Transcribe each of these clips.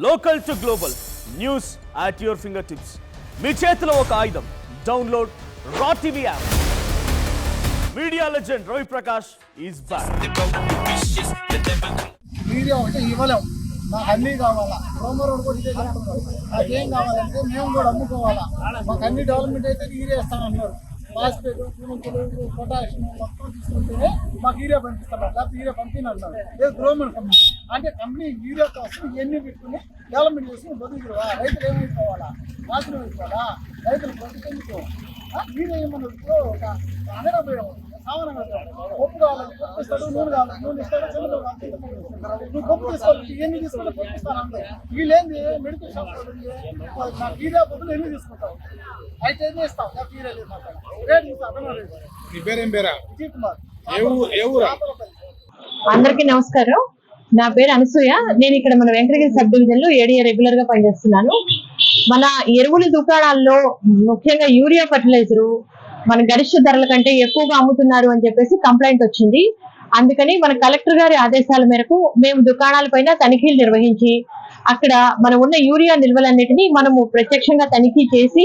Local to global news at your finger tips. మీ చేతిలో ఒక ఆయుధం. Download R TV app. Media legend Ravi Prakash is back. Media అంటే ఇవ్వలేం, మాకు అన్నీ కావాలా. సోమవారం కూడా ఇదే చెప్తున్నారు, నాకేం కావాలంటే మేము కూడా అమ్ముకోవాలా, మాకు అన్ని డెవలప్మెంట్ అయితే యూరియా ఇస్తామన్నారు. ఫాస్ఫేట్, పూనుకులు, పొటాషియం మొత్తం తీసుకుంటేనే మాకు యూరియా పంపిస్తారు. లేకపోతే యూరియా పంపినన్నారు. ఏదో గ్రోమన్ కంపెనీ అంటే కంపెనీ యూరియా కోసం ఇవన్నీ పెట్టుకుని డెవలప్మెంట్ చేసుకుని బతుకుతురా. రైతులు ఏమైపోవాలా, నాశనం అయిపోవాలా, రైతులు బతుకెందుకు యూరియా ఏమన్నా ఒక అనడం పోయాం. పప్పు కావాలి, పప్పు ఇస్తాడు, నూనె కావాలి, నూనె ఇస్తాడు, చెల్లెలు కావాలి. నువ్వు పప్పు తీసుకోవాలి, ఇవన్నీ తీసుకుంటే పప్పు ఇస్తాను అందరూ. వీళ్ళేంది మెడికల్ షాప్ నాకు యూరియా పప్పులు ఎన్ని తీసుకుంటావు, అయితే ఎన్ని ఇస్తావు, నాకు యూరియా లేదు రేటు ఇస్తాను. మీ పేరేం పేరా? విజయ్ కుమార్. అందరికీ నమస్కారం. నా పేరు అనసూయ. నేను ఇక్కడ మన వెంకటగిరి సబ్ డివిజన్ లో ఏడీఏ రెగ్యులర్ గా పనిచేస్తున్నాను. మన ఎరువుల దుకాణాల్లో ముఖ్యంగా యూరియా ఫర్టిలైజరు మన గరిష్ట ధరల కంటే ఎక్కువగా అమ్ముతున్నారు అని చెప్పేసి కంప్లైంట్ వచ్చింది. అందుకని మన కలెక్టర్ గారి ఆదేశాల మేరకు మేము దుకాణాలపైన తనిఖీలు నిర్వహించి అక్కడ మన ఉన్న యూరియా నిల్వలన్నిటినీ మనము ప్రత్యక్షంగా తనిఖీ చేసి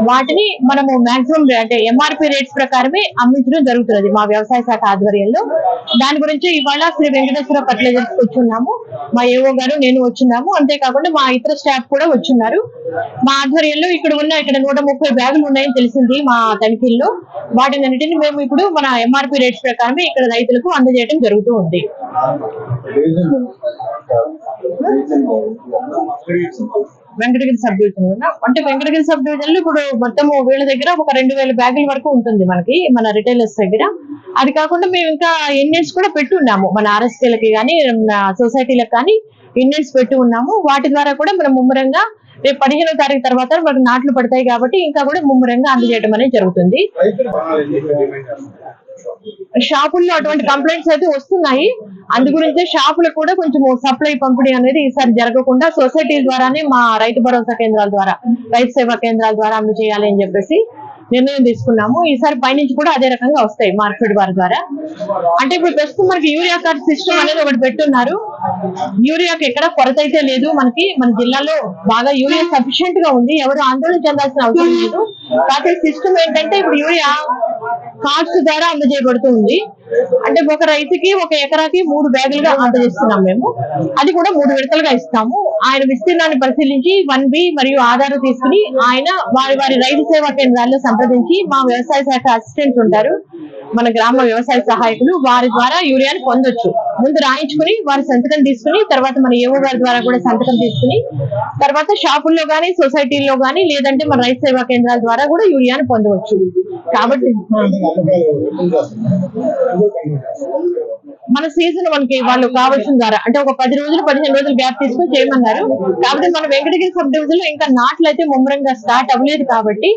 వాటిని మనము మాక్సిమం అంటే ఎంఆర్పి రేట్స్ ప్రకారమే అమ్మించడం జరుగుతున్నది మా వ్యవసాయ శాఖ ఆధ్వర్యంలో. దాని గురించి ఇవాళ శ్రీ వెంకటేశ్వర ఫర్టిలైజర్స్ వచ్చున్నాము, మా ఏఓ గారు నేను వచ్చున్నాము. అంతేకాకుండా మా ఇతర స్టాఫ్ కూడా వచ్చున్నారు. మా ఆధ్వర్యంలో ఇక్కడ 130 బ్యాగులు ఉన్నాయని తెలిసింది మా తనిఖీల్లో. వాటినన్నిటిని మేము ఇప్పుడు మన ఎంఆర్పి రేట్స్ ప్రకారమే ఇక్కడ రైతులకు అందజేయడం జరుగుతూ ఉంది. వెంకటగిరి సబ్ డివిజన్ అంటే వెంకటగిరి సబ్ డివిజన్ లో ఇప్పుడు మొత్తం వీళ్ళ దగ్గర ఒక 2000 బ్యాగుల వరకు ఉంటుంది మనకి మన రిటైలర్స్ దగ్గర. అది కాకుండా మేము ఇంకా ఇండెంట్స్ కూడా పెట్టి ఉన్నాము, మన ఆర్ఎస్కేలకి కానీ సొసైటీలకు కానీ ఇండెంట్స్ పెట్టి ఉన్నాము. వాటి ద్వారా కూడా మనం ముమ్మరంగా రేపు 15వ తారీఖు తర్వాత మనకు నాట్లు పడతాయి కాబట్టి ఇంకా కూడా ముమ్మరంగా అందజేయడం అనేది జరుగుతుంది. షాపుల్లో అటువంటి కంప్లైంట్స్ అయితే వస్తున్నాయి. అందు గురించే షాపులకు కూడా కొంచెం సప్లై పంపిణీ అనేది ఈసారి జరగకుండా సొసైటీల ద్వారానే మా రైతు భరోసా కేంద్రాల ద్వారా, రైతు సేవా కేంద్రాల ద్వారా అందజేయాలి అని చెప్పేసి నిర్ణయం తీసుకున్నాము. ఈసారి పైనుంచి కూడా అదే రకంగా వస్తాయి మార్కెట్ వారి ద్వారా. అంటే ఇప్పుడు ప్రస్తుతం మనకి యూరియా కార్డ్ సిస్టమ్ అనేది ఒకటి పెట్టున్నారు. యూరియాకి ఎక్కడ కొరత అయితే లేదు. మనకి మన జిల్లాలో బాగా యూరియా సఫిషియెంట్ గా ఉంది, ఎవరు ఆందోళన చెందాల్సిన అవసరం లేదు. కాకపోతే సిస్టమ్ ఏంటంటే ఇప్పుడు యూరియా కార్డ్స్ ద్వారా అందజేయబడుతుంది. అంటే ఒక రైతుకి ఒక ఎకరాకి 3 బ్యాగులుగా అందజేస్తున్నాం మేము. అది కూడా 3 విడతలుగా ఇస్తాము. ఆయన విస్తీర్ణాన్ని పరిశీలించి 1B మరియు ఆధార్ తీసుకుని ఆయన వారి రైతు సేవా కేంద్రాల్లో సంప్రదించి మా వ్యవసాయ శాఖ అసిస్టెంట్స్ ఉంటారు, మన గ్రామ వ్యవసాయ సహాయకులు, వారి ద్వారా యూరియాని పొందొచ్చు. ముందు రాయించుకుని వారి సంతకం తీసుకుని తర్వాత మన ఏవో గారి ద్వారా కూడా సంతకం తీసుకుని తర్వాత షాపుల్లో గానీ సొసైటీల్లో గానీ లేదంటే మన రైతు సేవా కేంద్రాల ద్వారా కూడా యూరియాని పొందవచ్చు. కాబట్టి మన సీజన్ మనకి వాళ్ళు కావాల్సిన ద్వారా అంటే ఒక 10 రోజులు 15 రోజులు గ్యాప్ తీసుకుని చేయమన్నారు. కాబట్టి మన వెంకటగిరి సబ్ డివిజన్ లో ఇంకా నాట్లు అయితే ముమ్మరంగా స్టార్ట్ అవ్వలేదు కాబట్టి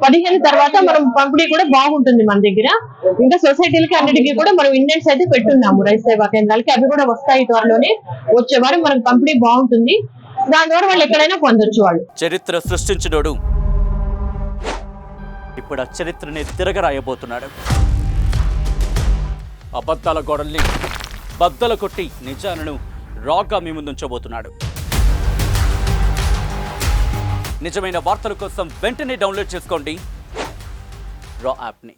15 తర్వాత మనం పంపిణీ కూడా బాగుంటుంది మన దగ్గర. ఇంకా సొసైటీలకి అన్నిటికీ కూడా మనం ఇండెంట్స్ అయితే పెట్టున్నాము రైతు సేవా కేంద్రాలకి. అవి కూడా వస్తాయి త్వరలోనే. వచ్చేవారు మనకు పంపిణీ బాగుంటుంది. దాని ద్వారా వాళ్ళు ఎక్కడైనా పొందొచ్చు. వాళ్ళు చరిత్ర సృష్టించినోడు ఇప్పుడు ఆ చరిత్రని తిరగరాయబోతున్నాడు. అబద్ధాల గోడల్ని బద్దలు కొట్టి నిజాలను రాగా మీ ముందుంచబోతున్నాడు. నిజమైన వార్తల కోసం వెంటనే డౌన్లోడ్ చేసుకోండి రా యాప్ని.